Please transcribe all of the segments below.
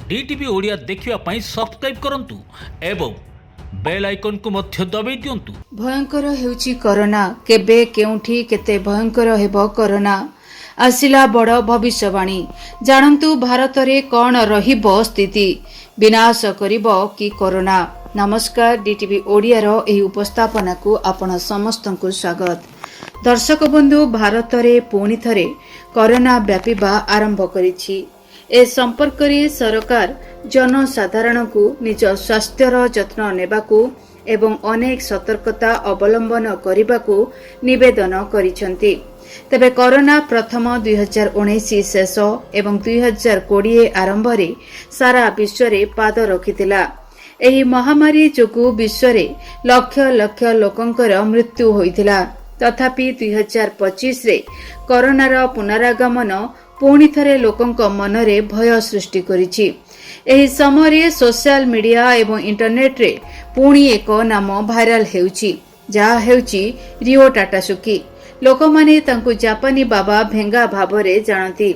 DTV Odia देखिवा पई subscribe करंतु एवं बेल आइकन को मध्य दबाई दियंतु। भयंकर हेउची कोरोना केबे केउठी केते भयंकर हेबो कोरोना आसिला बड़ भविष्यवाणी जानंतु भारत रे कोन रहिबो स्थिति विनाश करिबो कि कोरोना। नमस्कार डीटीवी ओडिया रो एही उपस्थापना को आपण समस्त को स्वागत। दर्शक बंधु भारत रे पुणी थरे कोरोना व्यापीबा आरंभ करिछि। ए संपर्क रे सरकार जनसाधारण को निज स्वास्थ्यर जत्न नेबाकू एवं अनेक सतर्कता अवलंबन करिबाकू निवेदन करिसंती। तेबे कोरोना प्रथम 2019 शेष एवं 2020 आरंभ रे सारा विश्व रे पाद रखितिला। एही महामारी जोगु विश्व रे लक्ष लक्ष लोकंकर मृत्यु होइतिला। तथापि 2025 रे कोरोनार पुनरागमन पुणी थरे लोकंक मनरे भय सृष्टि करिछि। एही समय सोशल मीडिया एवं इंटरनेट रे पुणी एक नाम भाइराल हेउछि जहा हेउछि रियो टाटासुकी। लोकमाने तांकु जापानी बाबा भेंगा भावरे जानती।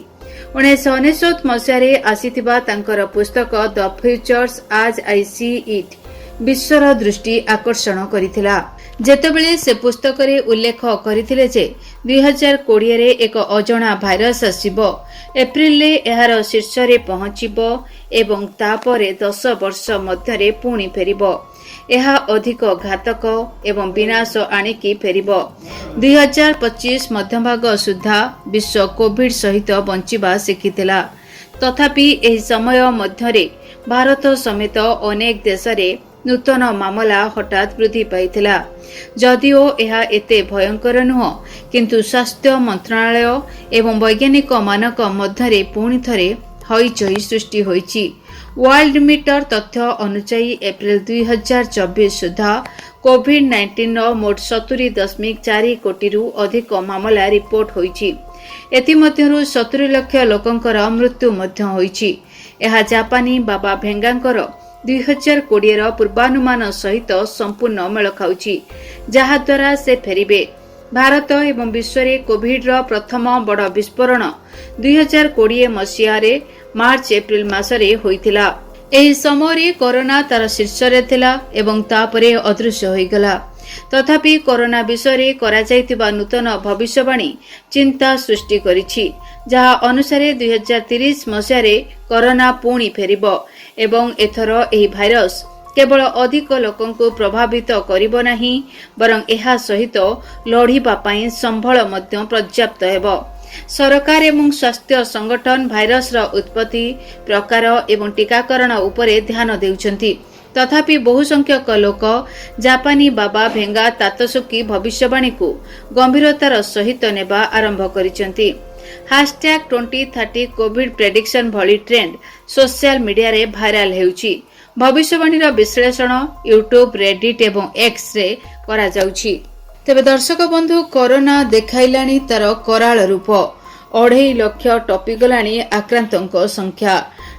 1999 मसियारे आसीथिबा तांकर पुस्तक द फ्यूचर्स आज आई सी इट विश्वर दृष्टि आकर्षण करिथिला। जेतेबेले से पुस्तक रे उल्लेख करिथिले जे 2020 रे एक अजणा भाइरस आसीबो, एप्रिल रे एहार शीर्ष रे पहुंचीबो एवं तापरे 10 वर्ष मध्यरे पुणी फेरिबो। एहा अधिक घातक एवं विनाश आनिकी फेरिबो। 2025 मध्यभाग सुद्धा विश्व कोविड सहित बंचिबा शिखिथिला। तथापि एही समय मध्यरे भारत समेत अनेक देशरे नूतन मामला हठात वृद्धि पाइथिला। जदिओ एहा एते भयंकर नुह किंतु स्वास्थ्य मंत्रालय एवं वैज्ञानिक मानक मध्यरे पुणी थरे हईचई सृष्टि होईछि। वर्ल्ड मीटर तथ्य अनुसार एप्रिल 2024 सुधा कोविड-19 मोट 70.4 कोटी रु अधिक मामला रिपोर्ट होईछि। एतिमध्यरु 70 लाख लोकंकर मृत्यु मध्य होईछि। एहा जापानी बाबा भेंगांकर 2020 रो पूर्वानुमान सहित संपूर्ण मेल खाउछि, जहा द्वारा से फेरिबे। भारत एवं विश्व रे कोविड रो प्रथम बड़ विस्फोरण 2020 मसियारे मार्च एप्रिल मासरे होइथिला। एही समय कोरोना तार शीर्ष रे थिला एवं तापरे अदृश्य होइगला। तथापि कोरोना विषय रे करा जायतिबा नूतन भविष्यवाणी चिंता सृष्टि करिछि, जहा अनुसारे 2030 मसियारे कोरोना पुणी फेरिबो एवं एथर एही भाइरस केवल अधिक लोकंको प्रभावित करिबो नाही बरं एहा सहित लढिबा पई संबळ मध्य पर्याप्त हेबो। सरकार एवं स्वास्थ्य संगठन भाइरस रो उत्पत्ति प्रकार एवं टीकाकरण उपरे ध्यान देउछंती। तथापि बहु संख्यक लोक जापानी बाबा भेंगा तातसुकी भविष्यवाणी को गंभीरतार सहित नेबा आरंभ करिसंती। #2030 कोविड प्रेडिक्शन भली ट्रेंड सोशल मीडिया रे भाइराल हेउछि। भविष्यवाणी रो विश्लेषण यूट्यूब, रेडिट एवं एक्स रे करा जाउछि। तेबे दर्शक बंधु कोरोना देखाइलाणी तार कराल रूप 2.5 लाख टपी गलाणी आक्रांतक संख्या।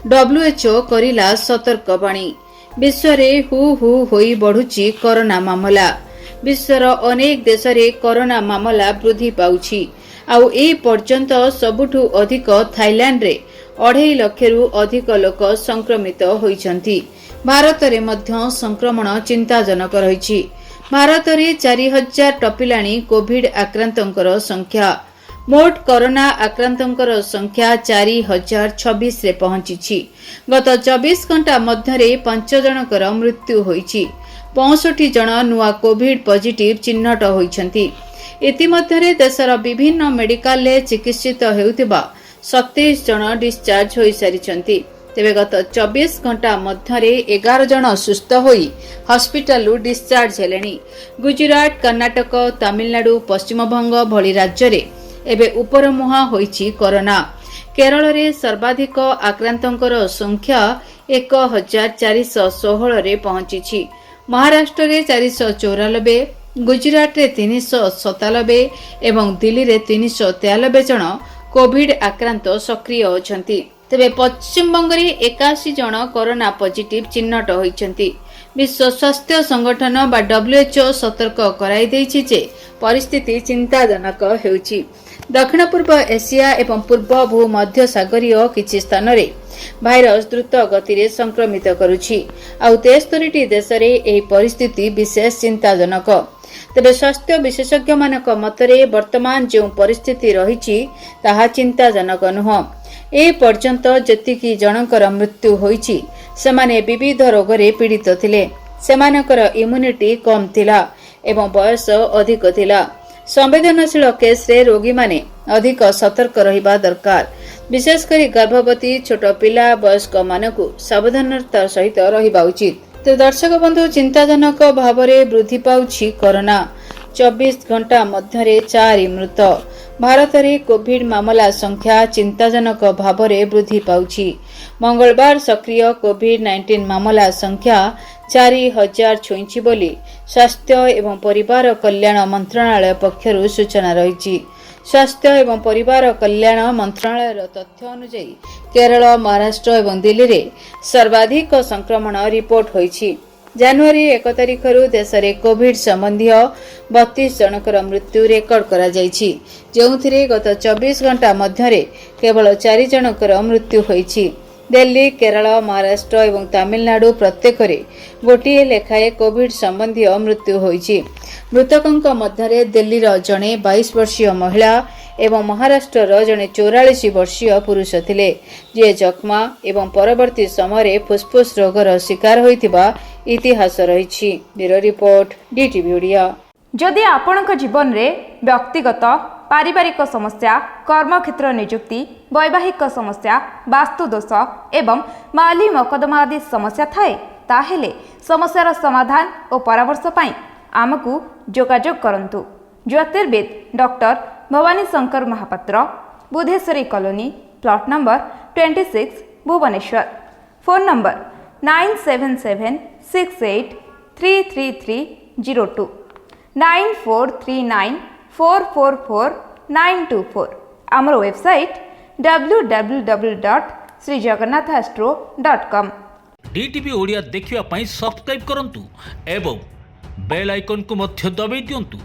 WHO करिला सतर्कवाणी। विश्व रे हु हु होई बढ़ुछि कोरोना मामला। विश्वर अनेक देश रे कोरोना मामला वृद्धि पाउछि। आउ ए पर्यंत सबुठु अधिक थाईलैंड रे 2.5 लाख रु अधिक लोक संक्रमित होइछंती। भारत रे मध्य संक्रमण चिंताजनक रहिछि। भारत रे 4000 टपिलाणी कोविड आक्रांतंकर संख्या। मोट कोरोना आक्रांतंकर संख्या 4026 रे पहुंचिछि। गत 24 घंटा मध्यरे 5 जनकर मृत्यु होइछि। 65 जन नुआ कोविड पॉजिटिव चिन्हट होइछंती। इतिमध्यरे देशर विभिन्न मेडिकल ले चिकित्सित हेउतिबा 27 जन डिस्चार्ज होई सारिछंती। तेबे गत 24 घंटा मध्यरे 11 जन सुस्थ होई हॉस्पिटल डिस्चार्ज हेलेनी। गुजरात, कर्नाटक, तमिलनाडु, पश्चिम बंग भली राज्य रे एबे उपर मुहा होईछि कोरोना। केरल रे सर्वाधिक आक्रांतंकर संख्या 1416 रे पहुंचिछि। महाराष्ट्र रे 494, गुजरात रे 397 एवं दिल्ली रे 393 जन कोविड आक्रांत सक्रिय होछंती। तेबे पश्चिम बंग रे 81 जन कोरोना पॉजिटिव चिन्हट होइछंती। विश्व स्वास्थ्य संगठन बा WHO सतर्क कराई देछि जे परिस्थिति चिंताजनक हेउछि। दक्षिण पूर्व एशिया एवं पूर्व भूमध्य सागरीय किछि स्थान रे भाइरस द्रुत गति रे संक्रमित करुछि। आ 73 देश रे एही परिस्थिति विशेष चिंताजनक। तेबे स्वास्थ्य विशेषज्ञ मानक मतरे वर्तमान जो परिस्थिति रहिछि ताहा चिंताजनक नुह। ए पर्यंत जेतिकी जनकर मृत्यु होईछि सेमाने विविध रोग रे पीड़ित थिले। सेमानकर इम्यूनिटी कम थिला एवं बयस अधिक थिला। संवेदनशील केस रे रोगी माने अधिक सतर्क रहिबा दरकार। विशेषकर गर्भवती छोट पिला वयस्क मानकु सावधानता सहित रहिबा उचित। तो दर्शक बंधु चिंताजनक भाव में वृद्धि पाउछि कोरोना। 24 घंटा मध्य 4 मृत। भारत में कोविड मामला संख्या चिंताजनक भाव में वृद्धि पाउछि। मंगलवार सक्रिय कोविड-19 मामला संख्या 4000 छुईंछि बोली स्वास्थ्य एवं परिवार कल्याण मंत्रालय पक्षरु सूचना रही। स्वास्थ्य एवं परिवार कल्याण मंत्रालय तथ्य अनुसार केरल, महाराष्ट्र एवं दिल्ली रे सर्वाधिक संक्रमण रिपोर्ट होईछि। जनवरी 1 तारिख देश में कोविड संबंधी 32 जनकर मृत्यु रेकर्ड करा जायछि, जोंथिरे गत 24 घंटा मध्य केवल 4 जनकर मृत्यु होईछि। दिल्ली, केरल, महाराष्ट्र एवं तमिलनाडु प्रत्येक गोटे लेखाए कोविड संबंधी मृत्यु होईछि। मृतकों मध्य दिल्ली जड़े 22 वर्षीय महिला एवं महाराष्ट्र जड़े 44 वर्षीय पुरुष थिले, जे जख्मा एवं परवर्ती समय फुसफुस रोगर शिकार होइतिबा इतिहास रही। Bureau report, DTV Odia. जदि आपणक जीवन रे व्यक्तिगत पारिवारिक समस्या, कर्मक्षेत्र नियुक्ति, वैवाहिक समस्या, वास्तुदोष एवं माली मकदमा आदि समस्या थाए ताहेले समस्यार समाधान और परामर्श पाई आमकु जोगाजोग करंतु। ज्योतिर्वेद doctor Bhabani Shankar Mahapatra, Budheswari colony, plot number 26, Bhubaneswar. Phone number 9776833302 9439444924। आमर वेबसाइट www.srijagannathastro.com। डीटीवी ओडिया देखिवा पई सब्सक्राइब करंतु एवं बेल आइकन को मध्य दबाई दियंतु।